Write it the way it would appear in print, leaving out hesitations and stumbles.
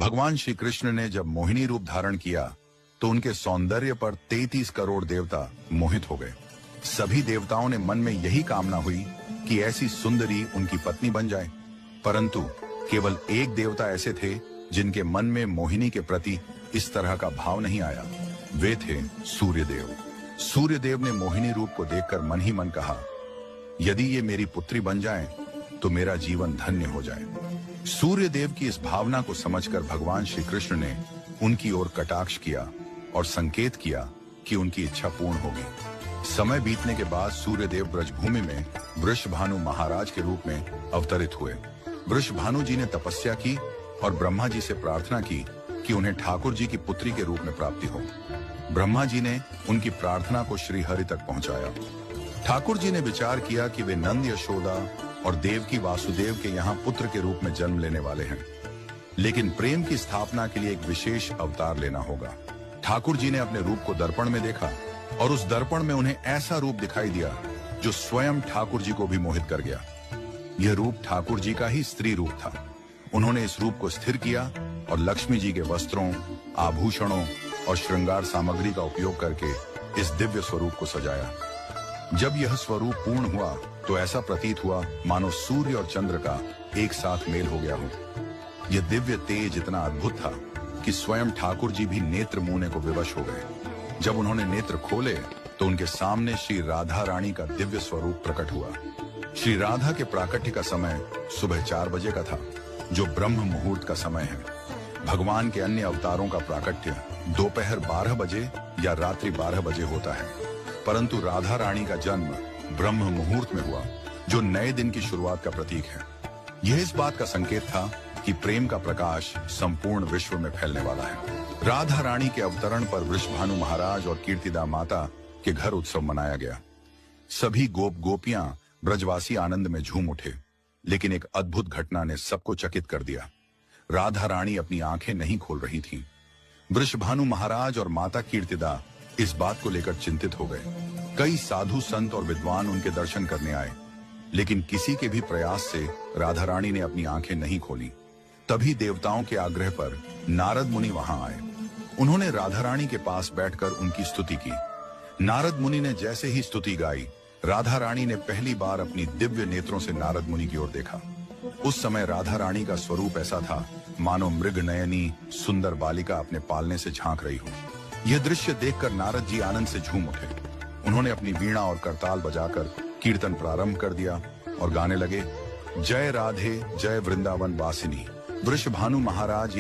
भगवान श्री कृष्ण ने जब मोहिनी रूप धारण किया तो उनके सौंदर्य पर 33 करोड़ देवता मोहित हो गए। सभी देवताओं ने मन में यही कामना हुई कि ऐसी सुंदरी उनकी पत्नी बन जाए, परंतु केवल एक देवता ऐसे थे जिनके मन में मोहिनी के प्रति इस तरह का भाव नहीं आया। वे थे सूर्यदेव। सूर्यदेव ने मोहिनी रूप को देखकर मन ही मन कहा, यदि ये मेरी पुत्री बन जाए तो मेरा जीवन धन्य हो जाए। सूर्यदेव की इस भावना को समझकर भगवान श्री कृष्ण ने उनकी ओर कटाक्ष किया और संकेत किया कि उनकी इच्छा पूर्ण होगी। समय बीतने के बाद सूर्यदेव ब्रजभूमि में वृषभानु महाराज के रूप में अवतरित हुए। वृषभानु जी ने तपस्या की और ब्रह्मा जी से प्रार्थना की कि उन्हें ठाकुर जी की पुत्री के रूप में प्राप्ति हो। ब्रह्मा जी ने उनकी प्रार्थना को श्री हरि तक पहुंचाया। ठाकुर जी ने विचार किया कि वे नंद यशोदा और देवकी वासुदेव के यहाँ पुत्र के रूप में जन्म लेने वाले हैं, लेकिन प्रेम की स्थापना के लिए एक विशेष अवतार लेना होगा। ठाकुर जी ने अपने रूप को दर्पण में देखा और उस दर्पण में उन्हें ऐसा रूप दिखाई दिया जो स्वयं ठाकुर जी को भी मोहित कर गया। यह रूप ठाकुर जी का ही स्त्री रूप था। उन्होंने इस रूप को स्थिर किया और लक्ष्मी जी के वस्त्रों, आभूषणों और श्रृंगार सामग्री का उपयोग करके इस दिव्य स्वरूप को सजाया। जब यह स्वरूप पूर्ण हुआ तो ऐसा प्रतीत हुआ मानो सूर्य और चंद्र का एक साथ मेल हो गया हो। यह दिव्य तेज इतना अद्भुत था कि स्वयं ठाकुर जी भी नेत्र मूने को विवश हो गए। जब उन्होंने नेत्र खोले तो उनके सामने श्री राधा रानी का दिव्य स्वरूप प्रकट हुआ। श्री राधा के प्राकट्य का समय सुबह 4 बजे का था, जो ब्रह्म मुहूर्त का समय है। भगवान के अन्य अवतारों का प्राकट्य दोपहर 12 बजे या रात्रि 12 बजे होता है, परंतु राधा रानी का जन्म ब्रह्म मुहूर्त में हुआ, जो नए दिन की शुरुआत का प्रतीक है। यह इस बात का संकेत था कि प्रेम का प्रकाश संपूर्ण विश्व में फैलने वाला है। राधा रानी के अवतरण पर वृषभानु महाराज और कीर्तिदा माता के घर उत्सव मनाया गया। सभी गोप गोपियां ब्रजवासी आनंद में झूम उठे, लेकिन एक अद्भुत घटना ने सबको चकित कर दिया। राधा रानी अपनी आंखें नहीं खोल रही थीं। वृषभानु महाराज और माता कीर्तिदा इस बात को लेकर चिंतित हो गए। कई साधु संत और विद्वान उनके दर्शन करने आए, लेकिन किसी के भी प्रयास से राधा रानी ने अपनी आंखें नहीं खोली। तभी देवताओं के आग्रह पर नारद मुनि वहां आए। उन्होंने राधा रानी के पास बैठकर उनकी स्तुति की। नारद मुनि ने जैसे ही स्तुति गाई, राधा रानी ने पहली बार अपनी दिव्य नेत्रों से नारद मुनि की ओर देखा। उस समय राधा रानी का स्वरूप ऐसा था मानो मृग नयनी सुंदर बालिका अपने पालने से झांक रही हो। यह दृश्य देखकर नारद जी आनंद से झूम उठे। उन्होंने अपनी वीणा और करताल बजाकर कीर्तन प्रारंभ कर दिया और गाने लगे, जय राधे जय वृंदावन वासिनी। वृषभानु महाराज